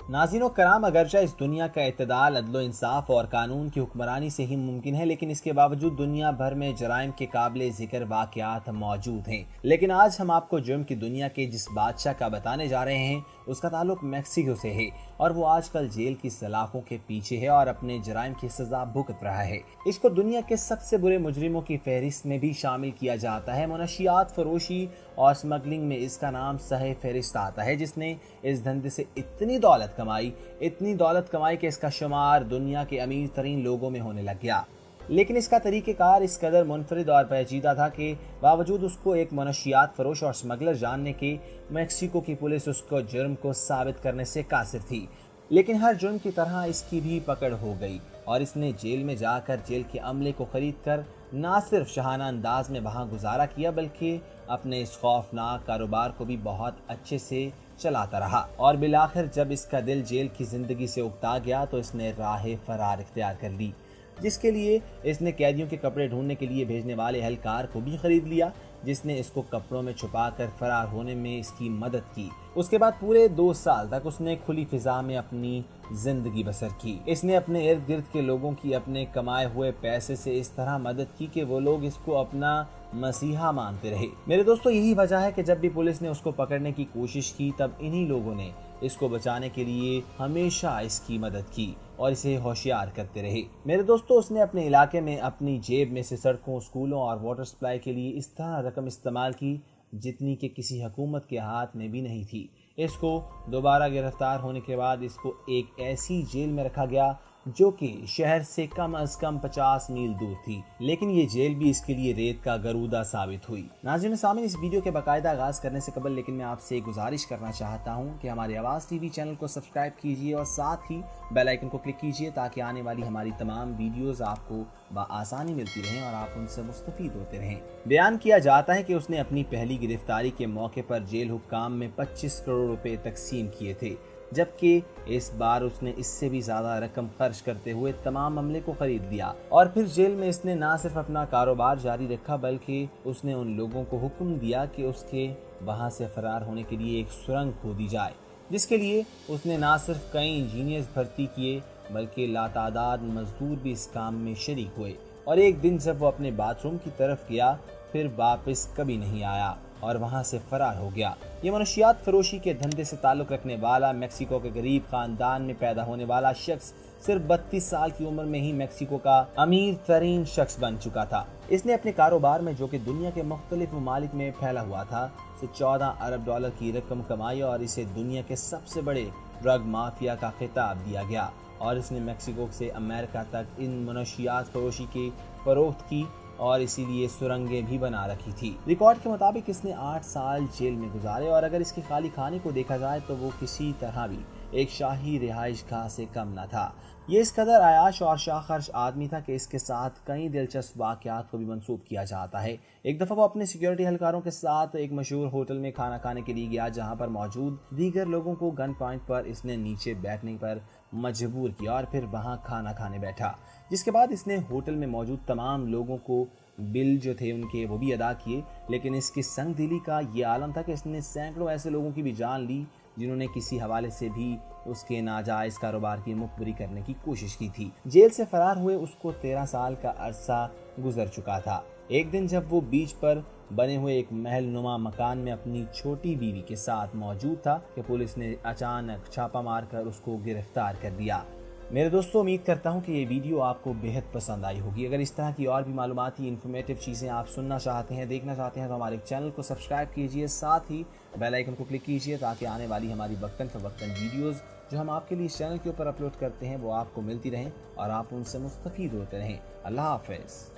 नाज़रीन कराम, अगरचे इस दुनिया का इत्तेदाल अदल इंसाफ और कानून की हुक्मरानी से ही मुमकिन है, लेकिन इसके बावजूद दुनिया भर में जराइम के काबिल जिक्र वाक़यात मौजूद हैं। लेकिन आज हम आपको जुर्म की दुनिया के जिस बादशाह का बताने जा रहे हैं उसका ताल्लुक मैक्सिको से है, और वो आजकल जेल की सलाखों के पीछे है और अपने जराइम की सजा भुगत रहा है। इसको दुनिया के सबसे बुरे मुजरिमों की फहरिस्त में भी शामिल किया जाता है। मनशियात फरोशी और स्मगलिंग में इसका नाम सहे फहरिस्त आता है, जिसने इस धंधे से इतनी दौलत कमाई कि इसका शुमार दुनिया के अमीर तरीन लोगों में होने लग गया। लेकिन इसका तरीक़ेकार इस कदर मुनफरिद और पेचीदा था कि बावजूद उसको एक मनशियात फरोश और स्मगलर जानने के, मैक्सिको की पुलिस उसको जुर्म को साबित करने से कासिर थी। लेकिन हर जुर्म की तरह इसकी भी पकड़ हो गई और इसने जेल में जाकर जेल के अमले को खरीद कर ना सिर्फ शहाना अंदाज में वहाँ गुजारा किया, बल्कि अपने इस खौफनाक कारोबार को भी बहुत अच्छे से चलाता रहा। और बिलाखिर जब इसका दिल जेल की जिंदगी से उकता गया तो इसने राह फरार इख्तियार कर ली, जिसके लिए इसने कैदियों के कपड़े ढूंढने के लिए भेजने वाले एहलकार को भी खरीद लिया, जिसने इसको कपड़ों में छुपाकर फरार होने में इसकी मदद की। उसके बाद पूरे 2 साल तक उसने खुली फिजा में अपनी जिंदगी बसर की। इसने अपने इर्द गिर्द के लोगों की अपने कमाए हुए पैसे से इस तरह मदद की कि वो लोग इसको अपना मसीहा मानते रहे। मेरे दोस्तों, यही वजह है कि जब भी पुलिस ने उसको पकड़ने की कोशिश की, तब इन्हीं लोगों ने इसको बचाने के लिए हमेशा इसकी मदद की और इसे होशियार करते रहे। मेरे दोस्तों, उसने अपने इलाके में अपनी जेब में से सड़कों, स्कूलों और वाटर सप्लाई के लिए इस तरह रकम इस्तेमाल की जितनी कि किसी हुकूमत के हाथ में भी नहीं थी। इसको दोबारा गिरफ्तार होने के बाद इसको एक ऐसी जेल में रखा गया जो कि शहर से कम अज कम 50 मील दूर थी, लेकिन ये जेल भी इसके लिए रेत का गरूदा साबित हुई। नाज़रीन सामीन, इस वीडियो के बाकायदा आगाज़ करने से कबल लेकिन मैं आपसे एक गुजारिश करना चाहता हूँ कि हमारे आवाज़ टीवी चैनल को सब्सक्राइब कीजिए और साथ ही बेल आइकन को क्लिक कीजिए, ताकि आने वाली हमारी तमाम वीडियोज़ आपको बआसानी मिलती रहें और आप उनसे मुस्तफ़ीद होते रहें। बयान किया जाता है कि उसने अपनी पहली गिरफ्तारी के मौके पर जेल हुक्काम में 25 करोड़ रुपए तकसीम किए थे, जबकि इस बार उसने इससे भी ज्यादा रकम खर्च करते हुए तमाम अमले को खरीद लिया। और फिर जेल में इसने ना सिर्फ अपना कारोबार जारी रखा, बल्कि उसने उन लोगों को हुक्म दिया कि उसके वहां से फरार होने के लिए एक सुरंग खोदी जाए, जिसके लिए उसने ना सिर्फ कई इंजीनियर्स भर्ती किए, बल्कि लातादाद मजदूर भी इस काम में शरीक हुए। और एक दिन जब वो अपने बाथरूम की तरफ गया, फिर वापस कभी नहीं आया और वहां से फरार हो गया। ये मनशियात फरोशी के धंधे से ताल्लुक रखने वाला मैक्सिको के गरीब खानदान में पैदा होने वाला शख्स सिर्फ 32 साल की उम्र में ही मैक्सिको का अमीर तरीन शख्स बन चुका था। इसने अपने कारोबार में, जो कि दुनिया के मुख्तलिफ ममालिक में फैला हुआ था, से 14 अरब डॉलर की रकम कमाई और इसे दुनिया के सबसे बड़े ड्रग माफिया का खिताब दिया गया। और इसने मैक्सिको से अमेरिका तक इन मनशियात फरोशी की फरोख्त की और इसीलिए सुरंगें भी बना रखी थी। रिकॉर्ड के मुताबिक इसने 8 साल जेल में गुजारे और अगर इसके खाली खाने को देखा जाए तो वो किसी तरह भी एक शाही रिहाइश गाह से कम न था। ये इस कदर आयाश और शाखर्श आदमी था कि इसके साथ कई दिलचस्प वाक़यात को भी मंसूब किया जाता है। एक दफ़ा वो अपने सिक्योरिटी एहलकारों के साथ एक मशहूर होटल में खाना खाने के लिए गया, जहां पर मौजूद दीगर लोगों को गन पॉइंट पर इसने नीचे बैठने पर मजबूर किया और फिर वहां खाना खाने बैठा, जिसके बाद इसने होटल में मौजूद तमाम लोगों को बिल जो थे उनके वो भी अदा किए। लेकिन इसकी संग दिली का ये आलम था कि इसने सैकड़ों ऐसे लोगों की भी जान ली जिन्होंने किसी हवाले से भी उसके नाजायज़ कारोबार की मुखबरी करने की कोशिश की थी। जेल से फरार हुए उसको 13 साल का अरसा गुजर चुका था। एक दिन जब वो बीच पर बने हुए एक महल नुमा मकान में अपनी छोटी बीवी के साथ मौजूद था कि पुलिस ने अचानक छापा मारकर उसको गिरफ्तार कर दिया। मेरे दोस्तों, उम्मीद करता हूँ कि ये वीडियो आपको बेहद पसंद आई होगी। अगर इस तरह की और भी मालूमाती इन्फॉर्मेटिव चीज़ें आप सुनना चाहते हैं, देखना चाहते हैं, तो हमारे चैनल को सब्सक्राइब कीजिए, साथ ही बेल आइकन को क्लिक कीजिए, ताकि आने वाली हमारी वक्तन फ़वक्तन वीडियोज़ जो हम आपके लिए इस चैनल के ऊपर अपलोड करते हैं वो आपको मिलती रहें और आप उनसे मुस्तफ़ीद होते रहें। अल्लाह हाफ़िज़।